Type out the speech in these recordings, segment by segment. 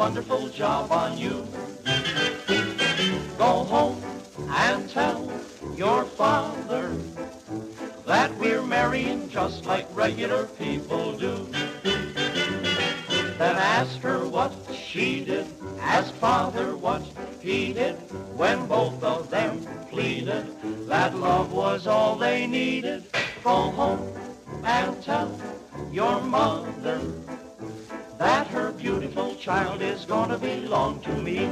wonderful job on you. Go home and tell your father that we're marrying just like regular people do. Then ask her what she did, ask father what he did, when both of them pleaded that love was all they needed. Go home and tell your mother that her beautiful child is gonna belong to me.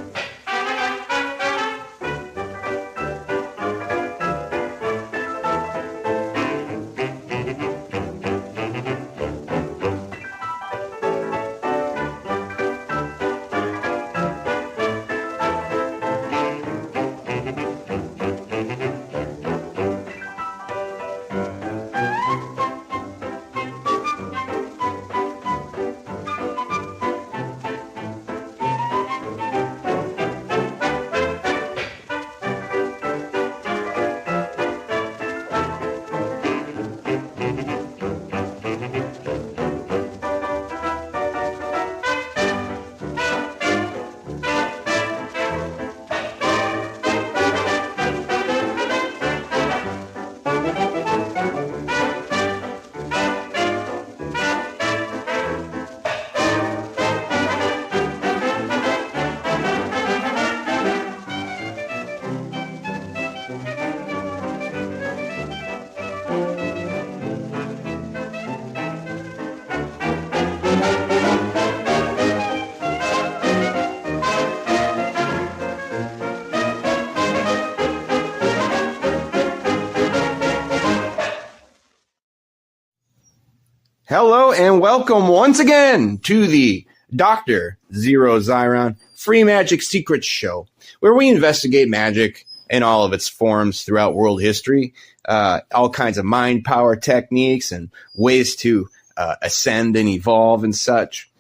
Hello and welcome once again to the Dr. Zeero Xiron Free Magic Secrets Show, where we investigate magic in all of its forms throughout world history, all kinds of mind power techniques and ways to ascend and evolve and such.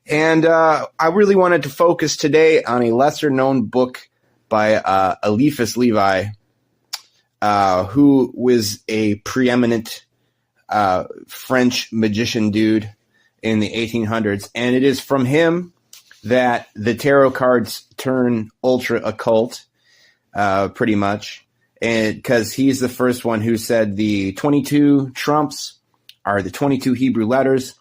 And I really wanted to focus today on a lesser known book by Eliphas Levi, who was a preeminent French magician dude in the 1800s, and it is from him that the tarot cards turn ultra occult, pretty much, and because he's the first one who said the 22 trumps are the 22 Hebrew letters,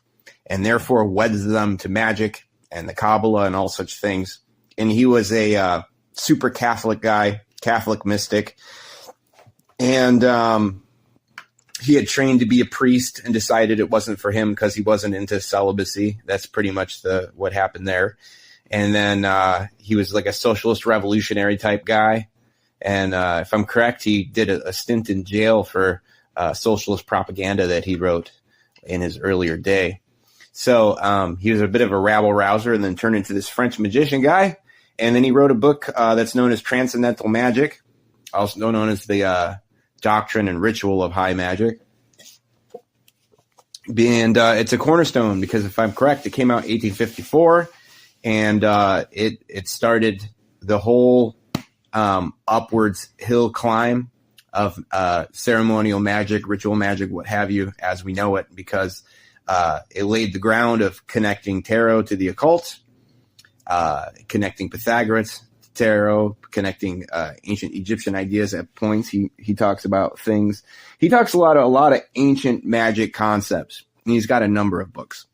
and therefore weds them to magic and the Kabbalah and all such things. And he was a super Catholic guy, Catholic mystic, and he had trained to be a priest and decided it wasn't for him because he wasn't into celibacy. That's pretty much what happened there. And then he was like a socialist revolutionary type guy. And if I'm correct, he did a stint in jail for socialist propaganda that he wrote in his earlier day. So he was a bit of a rabble-rouser and then turned into this French magician guy. And then he wrote a book that's known as Transcendental Magic, also known as the Doctrine and Ritual of High Magic. And it's a cornerstone because, if I'm correct, it came out in 1854, and it started the whole upwards hill climb of ceremonial magic, ritual magic, what have you, as we know it, because It laid the ground of connecting tarot to the occult, connecting Pythagoras to tarot, connecting ancient Egyptian ideas at points. He talks about things. He talks a lot of ancient magic concepts. And he's got a number of books.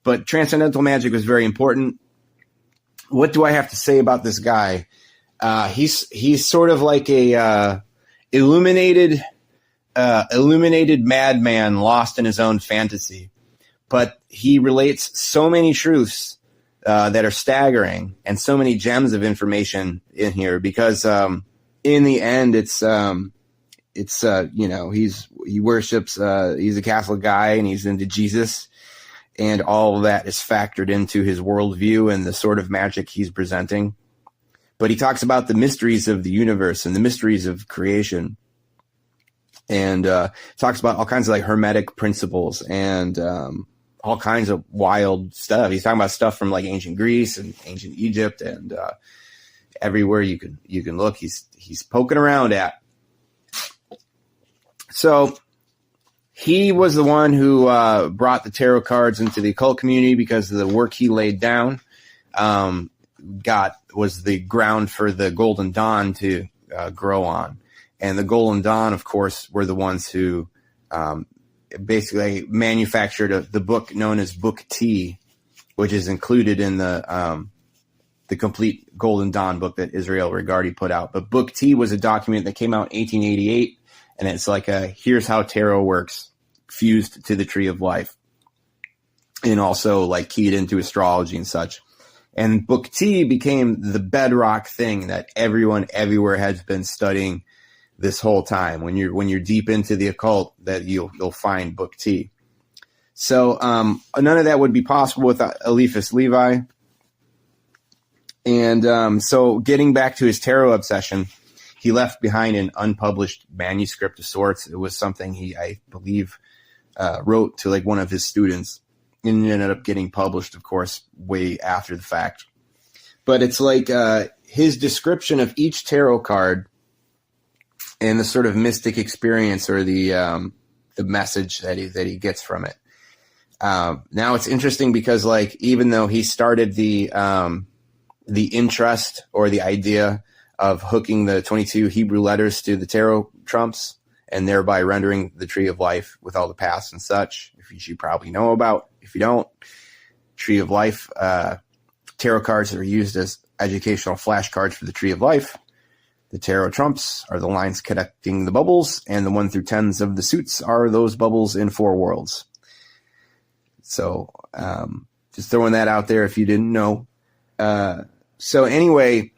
But transcendental magic was very important. What do I have to say about this guy? He's sort of like a illuminated madman lost in his own fantasy. But he relates so many truths that are staggering and so many gems of information in here because in the end he worships he's a Catholic guy and he's into Jesus, and all of that is factored into his worldview and the sort of magic he's presenting. But he talks about the mysteries of the universe and the mysteries of creation, and talks about all kinds of like hermetic principles and all kinds of wild stuff. He's talking about stuff from like ancient Greece and ancient Egypt and everywhere you can look. He's poking around at. So he was the one who brought the tarot cards into the occult community because of the work he laid down. Was the ground for the Golden Dawn to grow on. And the Golden Dawn, of course, were the ones who basically manufactured the book known as Book T, which is included in the complete Golden Dawn book that Israel Regardie put out. But Book T was a document that came out in 1888, and it's like here's how tarot works, fused to the Tree of Life, and also like keyed into astrology and such. And Book T became the bedrock thing that everyone everywhere has been studying this whole time. When you're deep into the occult, that you'll find Book T. So none of that would be possible without Eliphas Levi. And so getting back to his tarot obsession, he left behind an unpublished manuscript of sorts. It was something he, I believe, wrote to like one of his students, and it ended up getting published, of course, way after the fact. But it's like his description of each tarot card and the sort of mystic experience or the message that he gets from it. Now it's interesting because like even though he started the interest or the idea of hooking the 22 Hebrew letters to the tarot trumps and thereby rendering the Tree of Life with all the paths and such, if you should probably know about. If you don't, Tree of Life tarot cards are used as educational flashcards for the Tree of Life. The tarot trumps are the lines connecting the bubbles, and the 1 through 10s of the suits are those bubbles in 4 worlds. So just throwing that out there if you didn't know. So anyway,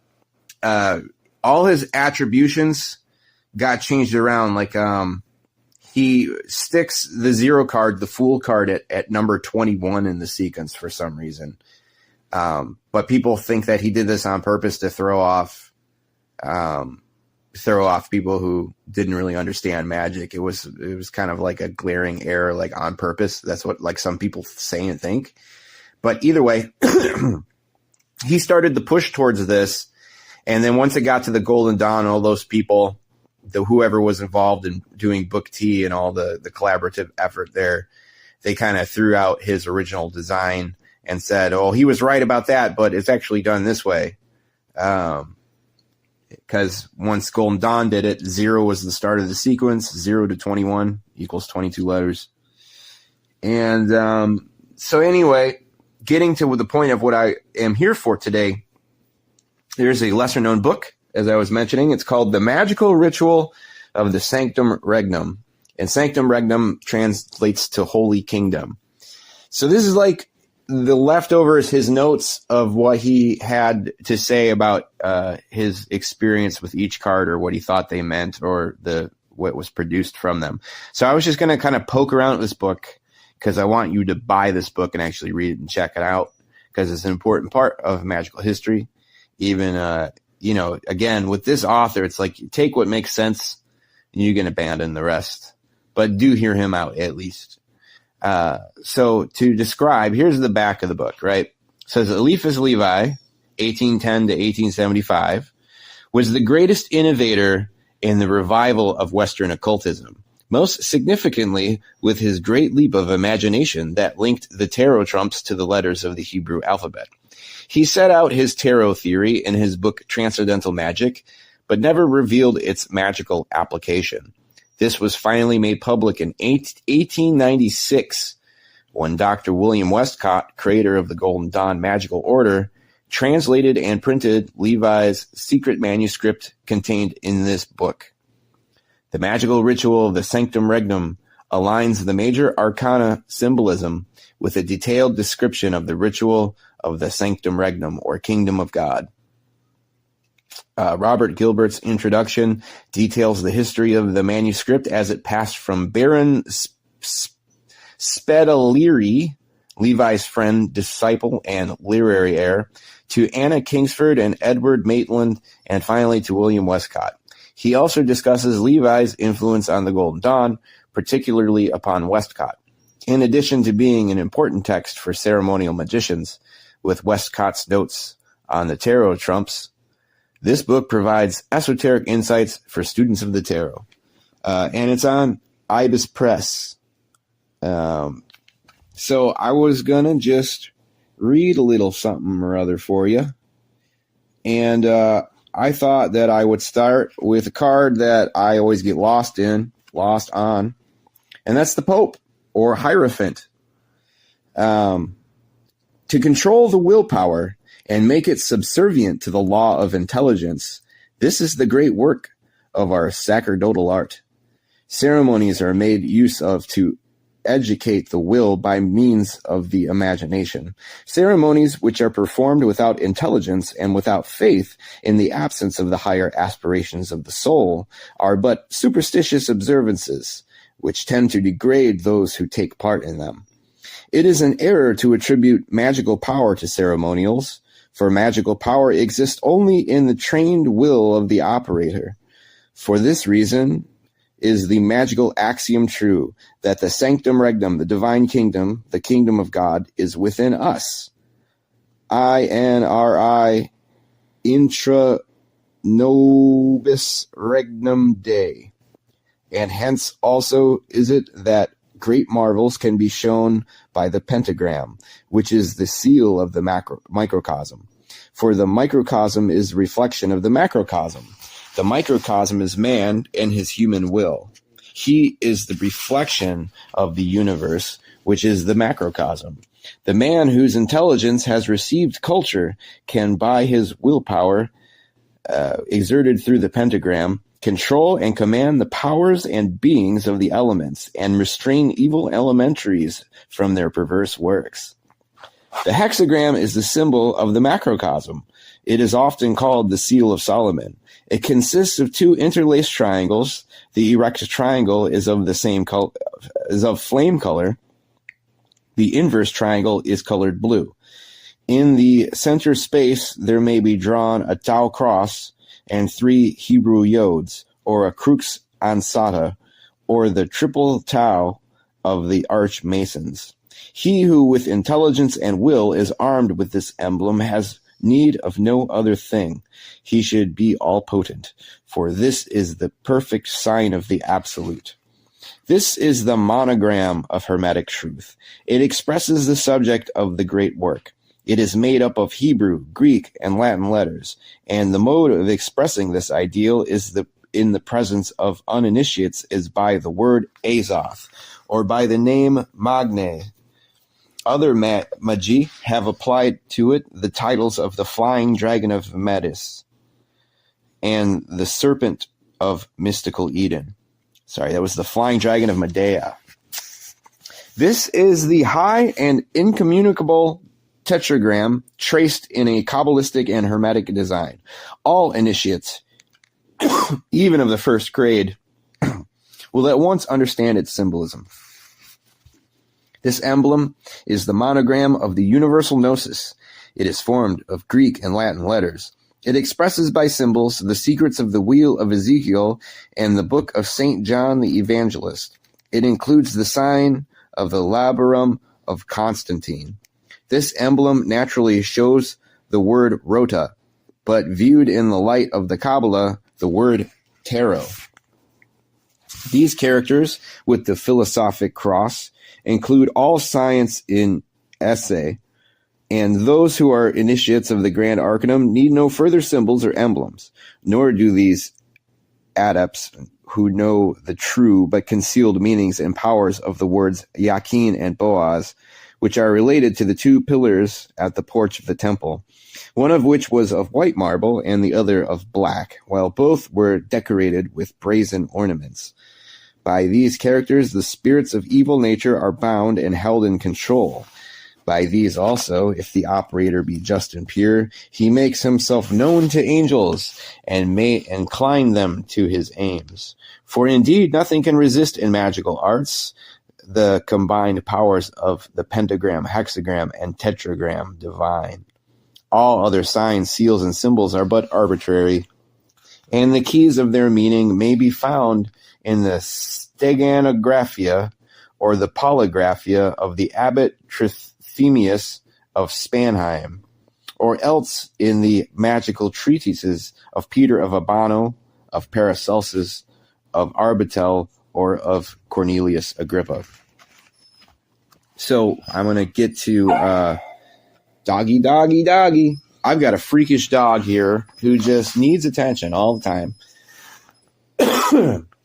all his attributions got changed around. Like he sticks the Zeero card, the Fool card, at number 21 in the sequence for some reason. But people think that he did this on purpose to throw off people who didn't really understand magic. It was kind of like a glaring error, like on purpose. That's what like some people say and think. But either way, he started the push towards this. And then once it got to the Golden Dawn, all those people, whoever was involved in doing Book T and all the collaborative effort there, they kind of threw out his original design and said, oh, he was right about that, but it's actually done this way. Because once Golden Dawn did it, 0 was the start of the sequence. 0 to 21 equals 22 letters. And so anyway, getting to the point of what I am here for today, there's a lesser-known book, as I was mentioning. It's called The Magical Ritual of the Sanctum Regnum. And Sanctum Regnum translates to Holy Kingdom. So this is like the leftovers, his notes of what he had to say about his experience with each card, or what he thought they meant, or what was produced from them. So I was just going to kind of poke around with this book because I want you to buy this book and actually read it and check it out, because it's an important part of magical history. Even, again, with this author, it's like you take what makes sense and you can abandon the rest. But do hear him out at least. So to describe, here's the back of the book, right? It says Eliphas Levi, 1810 to 1875, was the greatest innovator in the revival of Western occultism, most significantly with his great leap of imagination that linked the tarot trumps to the letters of the Hebrew alphabet. He set out his tarot theory in his book Transcendental Magick, but never revealed its magical application. This was finally made public in 1896 when Dr. William Westcott, creator of the Golden Dawn Magical Order, translated and printed Levi's secret manuscript contained in this book. The magical ritual of the Sanctum Regnum aligns the major arcana symbolism with a detailed description of the ritual of the Sanctum Regnum, or Kingdom of God. Robert Gilbert's introduction details the history of the manuscript as it passed from Baron Spedaleary, Levi's friend, disciple, and literary heir, to Anna Kingsford and Edward Maitland, and finally to William Westcott. He also discusses Levi's influence on the Golden Dawn, particularly upon Westcott. In addition to being an important text for ceremonial magicians, with Westcott's notes on the tarot trumps, this book provides esoteric insights for students of the tarot. And it's on Ibis Press. So I was going to just read a little something or other for you. And I thought that I would start with a card that I always get lost on. And that's the Pope, or Hierophant. To control the willpower and make it subservient to the law of intelligence, this is the great work of our sacerdotal art. Ceremonies are made use of to educate the will by means of the imagination. Ceremonies which are performed without intelligence and without faith, in the absence of the higher aspirations of the soul, are but superstitious observances, which tend to degrade those who take part in them. It is an error to attribute magical power to ceremonials, for magical power exists only in the trained will of the operator. For this reason is the magical axiom true, that the Sanctum Regnum, the divine kingdom, the kingdom of God, is within us. INRI intra nobis regnum Dei. And hence also is it that great marvels can be shown by the pentagram, which is the seal of the microcosm. For the microcosm is reflection of the macrocosm. The microcosm is man and his human will. He is the reflection of the universe, which is the macrocosm. The man whose intelligence has received culture can, by his willpower, exerted through the pentagram, control and command the powers and beings of the elements, and restrain evil elementaries from their perverse works. The hexagram is the symbol of the macrocosm. It is often called the Seal of Solomon. It consists of two interlaced triangles. The erect triangle is of the same color, is of flame color. The inverse triangle is colored blue. In the center space, there may be drawn a Tau cross and 3 Hebrew yods, or a crux ansata, or the triple Tau of the arch masons. He who with intelligence and will is armed with this emblem has need of no other thing. He should be all potent, for this is the perfect sign of the absolute. This is the monogram of Hermetic truth. It expresses the subject of the great work. It is made up of Hebrew, Greek, and Latin letters, and the mode of expressing this ideal is in the presence of uninitiates is by the word Azoth, or by the name Magne. Other Magick have applied to it the titles of the Flying Dragon of Metis and the Serpent of Mystical Eden. Sorry, that was the Flying Dragon of Medea. This is the high and incommunicable tetragram traced in a Kabbalistic and Hermetic design. All initiates, even of the first grade, will at once understand its symbolism. This emblem is the monogram of the universal gnosis. It is formed of Greek and Latin letters. It expresses by symbols the secrets of the wheel of Ezekiel and the book of St. John the Evangelist. It includes the sign of the labarum of Constantine. This emblem naturally shows the word rota, but viewed in the light of the Kabbalah, the word tarot. These characters, with the philosophic cross, include all science in esse, and those who are initiates of the Grand Arcanum need no further symbols or emblems, nor do these adepts who know the true but concealed meanings and powers of the words Yakin and Boaz, which are related to the two pillars at the porch of the temple, one of which was of white marble and the other of black, while both were decorated with brazen ornaments. By these characters, the spirits of evil nature are bound and held in control. By these also, if the operator be just and pure, he makes himself known to angels and may incline them to his aims. For indeed, nothing can resist in magical arts the combined powers of the pentagram, hexagram, and tetragram divine. All other signs, seals, and symbols are but arbitrary, and the keys of their meaning may be found in the steganographia or the polygraphia of the abbot Trithemius of Spanheim, or else in the magical treatises of Peter of Abano, of Paracelsus, of Arbitel, or of Cornelius Agrippa. So I'm going to get to doggy. I've got a freakish dog here who just needs attention all the time.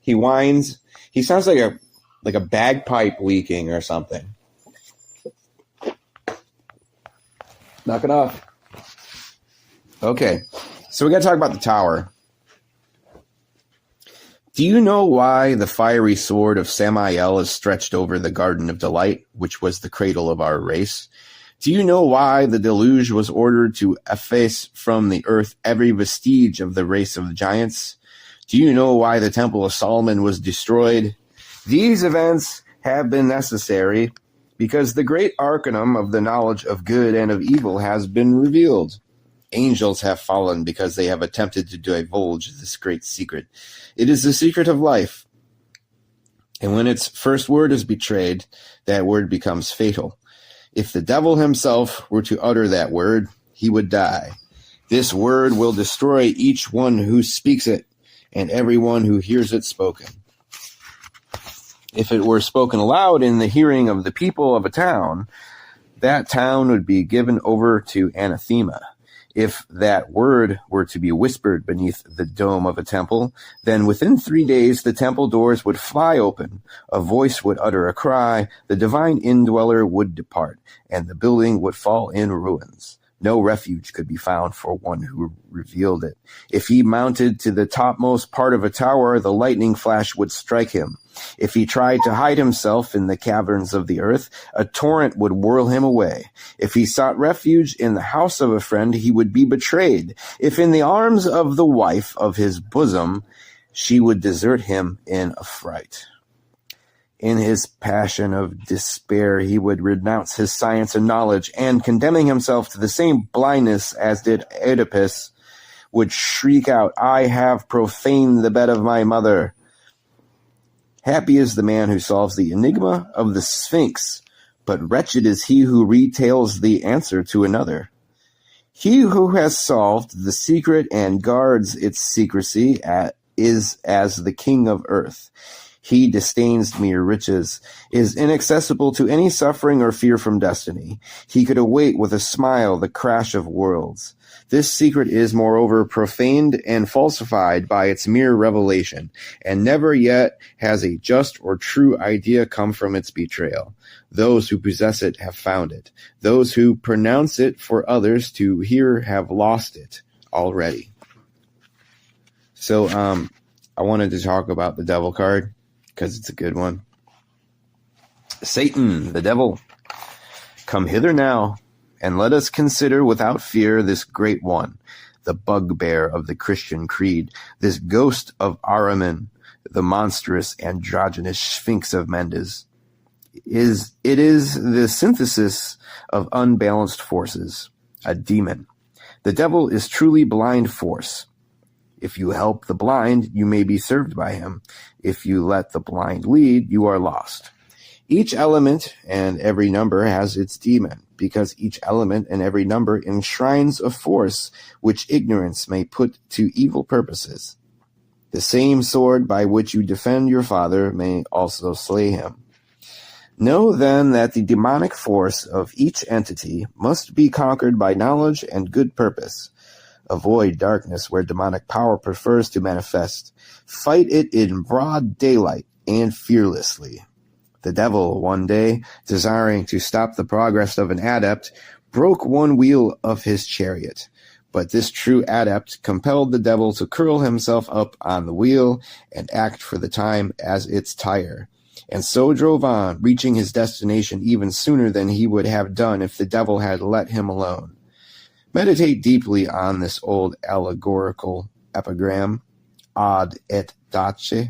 He whines. He sounds like a bagpipe leaking or something. Knock it off. Okay, so we got to talk about the tower. Do you know why the fiery sword of Samael is stretched over the Garden of Delight, which was the cradle of our race? Do you know why the deluge was ordered to efface from the earth every vestige of the race of the giants? Do you know why the Temple of Solomon was destroyed? These events have been necessary because the great arcanum of the knowledge of good and of evil has been revealed. Angels have fallen because they have attempted to divulge this great secret. It is the secret of life. And when its first word is betrayed, that word becomes fatal. If the devil himself were to utter that word, he would die. This word will destroy each one who speaks it, and everyone who hears it spoken. If it were spoken aloud in the hearing of the people of a town, that town would be given over to anathema. If that word were to be whispered beneath the dome of a temple, then within 3 days the temple doors would fly open, a voice would utter a cry, the divine indweller would depart, and the building would fall in ruins. No refuge could be found for one who revealed it. If he mounted to the topmost part of a tower, the lightning flash would strike him. If he tried to hide himself in the caverns of the earth, a torrent would whirl him away. If he sought refuge in the house of a friend, he would be betrayed. If in the arms of the wife of his bosom, she would desert him in affright. In his passion of despair, he would renounce his science and knowledge, and condemning himself to the same blindness as did Oedipus, would shriek out, "I have profaned the bed of my mother." Happy is the man who solves the enigma of the Sphinx, but wretched is he who retails the answer to another. He who has solved the secret and guards its secrecy is as the king of earth. He disdains mere riches, is inaccessible to any suffering or fear from destiny. He could await with a smile the crash of worlds. This secret is, moreover, profaned and falsified by its mere revelation, and never yet has a just or true idea come from its betrayal. Those who possess it have found it. Those who pronounce it for others to hear have lost it already. So, I wanted to talk about the devil card, because it's a good one. Satan, the devil, come hither now, and let us consider without fear this great one, the bugbear of the Christian creed, this ghost of Ahriman, the monstrous androgynous Sphinx of Mendes. It is the synthesis of unbalanced forces, a demon. The devil is truly blind force. If you help the blind, you may be served by him. If you let the blind lead, you are lost. Each element and every number has its demon, because each element and every number enshrines a force which ignorance may put to evil purposes. The same sword by which you defend your father may also slay him. Know then that the demonic force of each entity must be conquered by knowledge and good purpose. Avoid darkness where demonic power prefers to manifest. Fight it in broad daylight and fearlessly. The devil, one day, desiring to stop the progress of an adept, broke one wheel of his chariot. But this true adept compelled the devil to curl himself up on the wheel and act for the time as its tire, and so drove on, reaching his destination even sooner than he would have done if the devil had let him alone. Meditate deeply on this old allegorical epigram, ad et dace,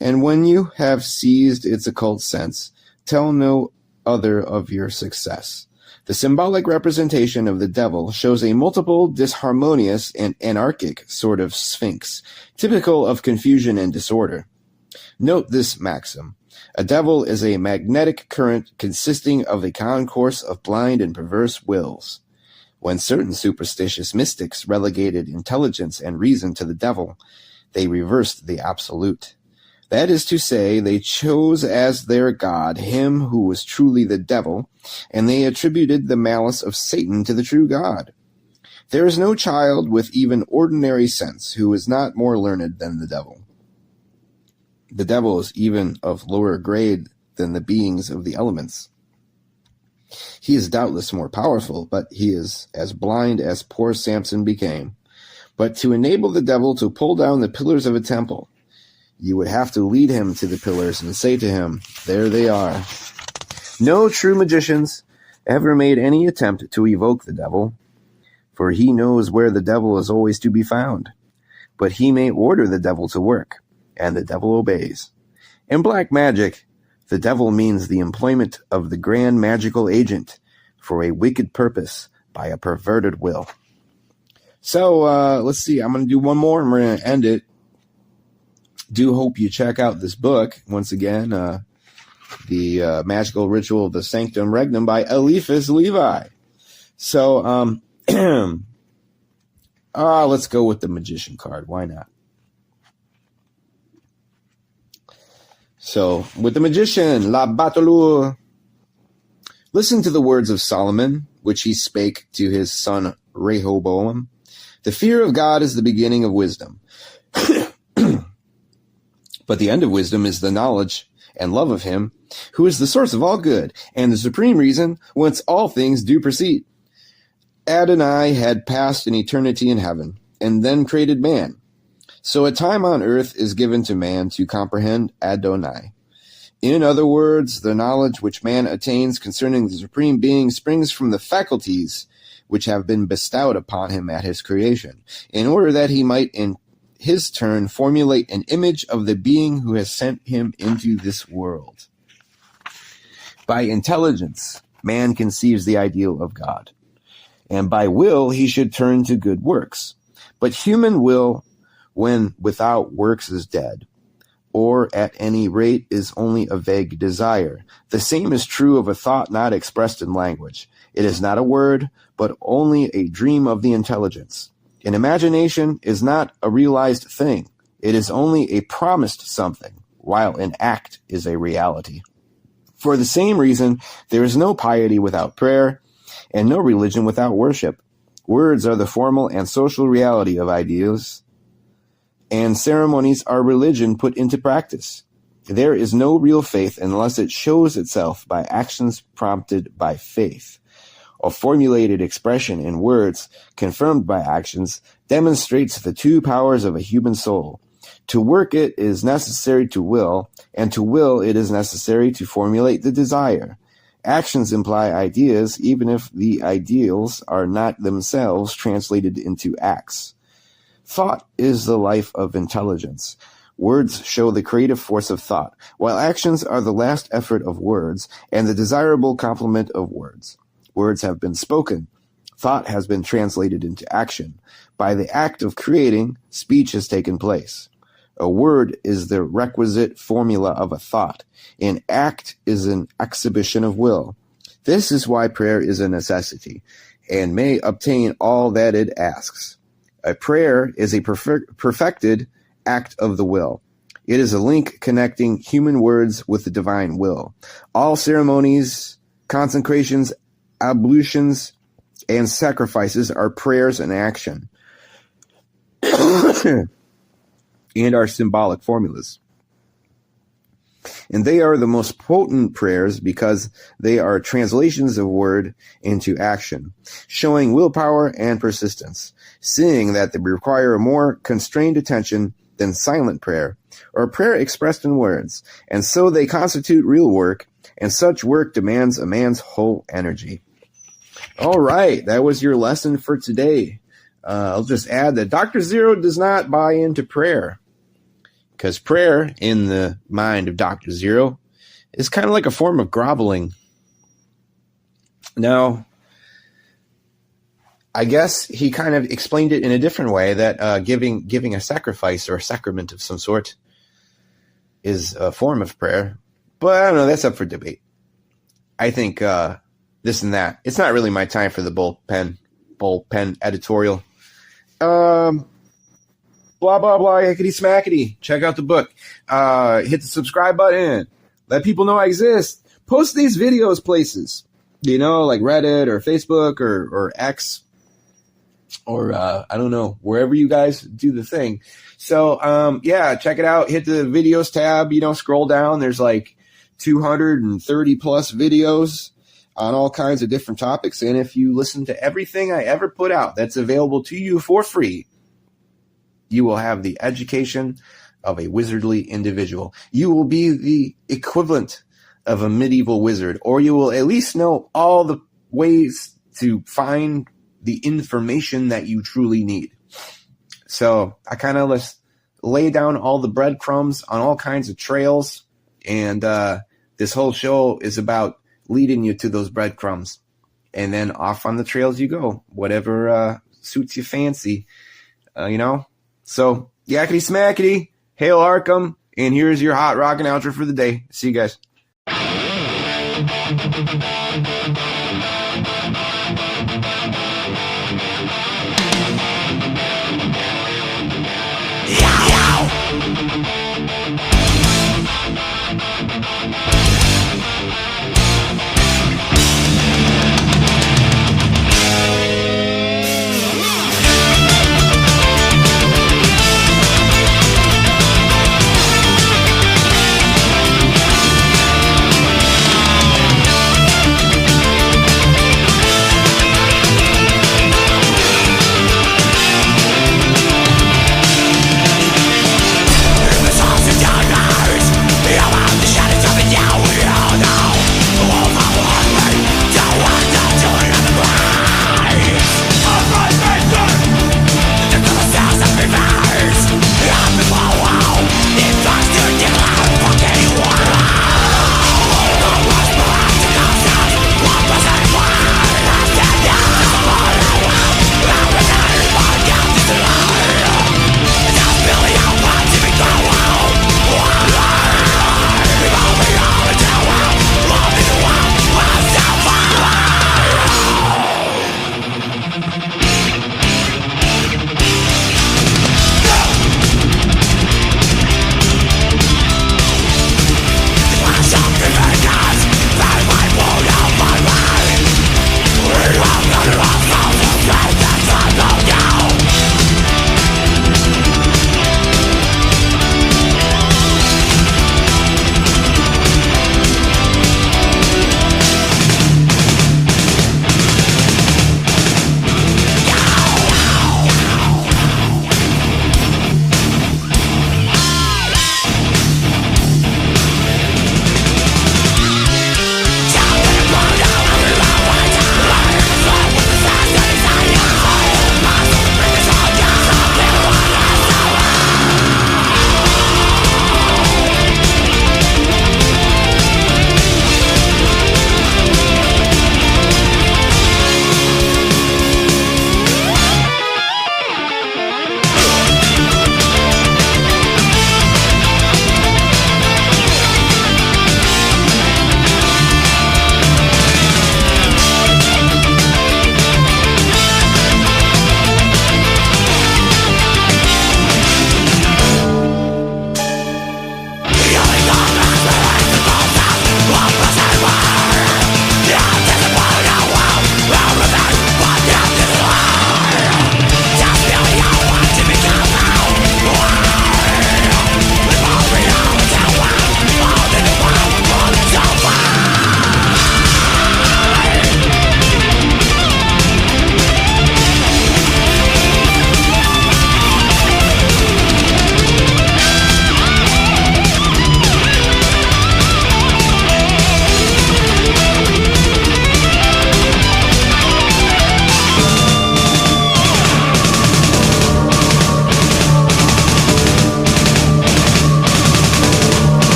and when you have seized its occult sense, tell no other of your success. The symbolic representation of the devil shows a multiple, disharmonious, and anarchic sort of sphinx, typical of confusion and disorder. Note this maxim. A devil is a magnetic current consisting of a concourse of blind and perverse wills. When certain superstitious mystics relegated intelligence and reason to the devil, they reversed the absolute. That is to say, they chose as their god him who was truly the devil, and they attributed the malice of Satan to the true God. There is no child with even ordinary sense who is not more learned than the devil. The devil is even of lower grade than the beings of the elements. He is doubtless more powerful, but he is as blind as poor Samson became. But to enable the devil to pull down the pillars of a temple, you would have to lead him to the pillars and say to him, there they are. No true magicians ever made any attempt to evoke the devil, for he knows where the devil is always to be found. But he may order the devil to work, and the devil obeys. In black magic, the devil means the employment of the grand magical agent for a wicked purpose by a perverted will. So, let's see. I'm going to do one more, and we're going to end it. Do hope you check out this book. Once again, the Magical Ritual of the Sanctum Regnum by Eliphas Levi. So, let's go with the Magician card. Why not? So, with the Magician, La Batelure. Listen to the words of Solomon, which he spake to his son Rehoboam. The fear of God is the beginning of wisdom. But the end of wisdom is the knowledge and love of him, who is the source of all good, and the supreme reason whence all things do proceed. Adonai had passed an eternity in heaven, and then created man. So a time on earth is given to man to comprehend Adonai. In other words, the knowledge which man attains concerning the Supreme Being springs from the faculties which have been bestowed upon him at his creation, in order that he might in his turn formulate an image of the being who has sent him into this world. By intelligence, man conceives the ideal of God, and by will he should turn to good works. But human will, when without works, is dead, or at any rate is only a vague desire. The same is true of a thought not expressed in language. It is not a word, but only a dream of the intelligence. An imagination is not a realized thing. It is only a promised something, while an act is a reality. For the same reason, there is no piety without prayer, and no religion without worship. Words are the formal and social reality of ideas, and ceremonies are religion put into practice. There is no real faith unless it shows itself by actions prompted by faith. A formulated expression in words, confirmed by actions, demonstrates the two powers of a human soul. To work it is necessary to will, and to will it is necessary to formulate the desire. Actions imply ideas, even if the ideals are not themselves translated into acts. Thought is the life of intelligence. Words show the creative force of thought, while actions are the last effort of words and the desirable complement of words. Words have been spoken. Thought has been translated into action. By the act of creating, speech has taken place. A word is the requisite formula of a thought. An act is an exhibition of will. This is why prayer is a necessity, and may obtain all that it asks. A prayer is a perfected act of the will. It is a link connecting human words with the divine will. All ceremonies, consecrations, ablutions, and sacrifices are prayers in action and are symbolic formulas. And they are the most potent prayers because they are translations of word into action, showing willpower and persistence, seeing that they require a more constrained attention than silent prayer, or prayer expressed in words, and so they constitute real work, and such work demands a man's whole energy. All right, that was your lesson for today. I'll just add that Dr. Zeero does not buy into prayer, because prayer, in the mind of Dr. Zeero, is kind of like a form of groveling. Now, I guess he kind of explained it in a different way, that giving a sacrifice or a sacrament of some sort is a form of prayer. But I don't know, that's up for debate. I think this and that. It's not really my time for the bullpen editorial. Blah, blah, blah, hickety smackety. Check out the book. Hit the subscribe button. Let people know I exist. Post these videos places. Like Reddit or Facebook or X. Or, I don't know, wherever you guys do the thing. So, yeah, check it out. Hit the videos tab, scroll down. There's like 230 plus videos on all kinds of different topics. And if you listen to everything I ever put out that's available to you for free, you will have the education of a wizardly individual. You will be the equivalent of a medieval wizard, or you will at least know all the ways to find the information that you truly need. So I kind of lay down all the breadcrumbs on all kinds of trails, and this whole show is about leading you to those breadcrumbs, and then off on the trails you go, whatever suits your fancy, So yakety smackety, hail Arkham, and here's your hot rockin' outro for the day. See you guys.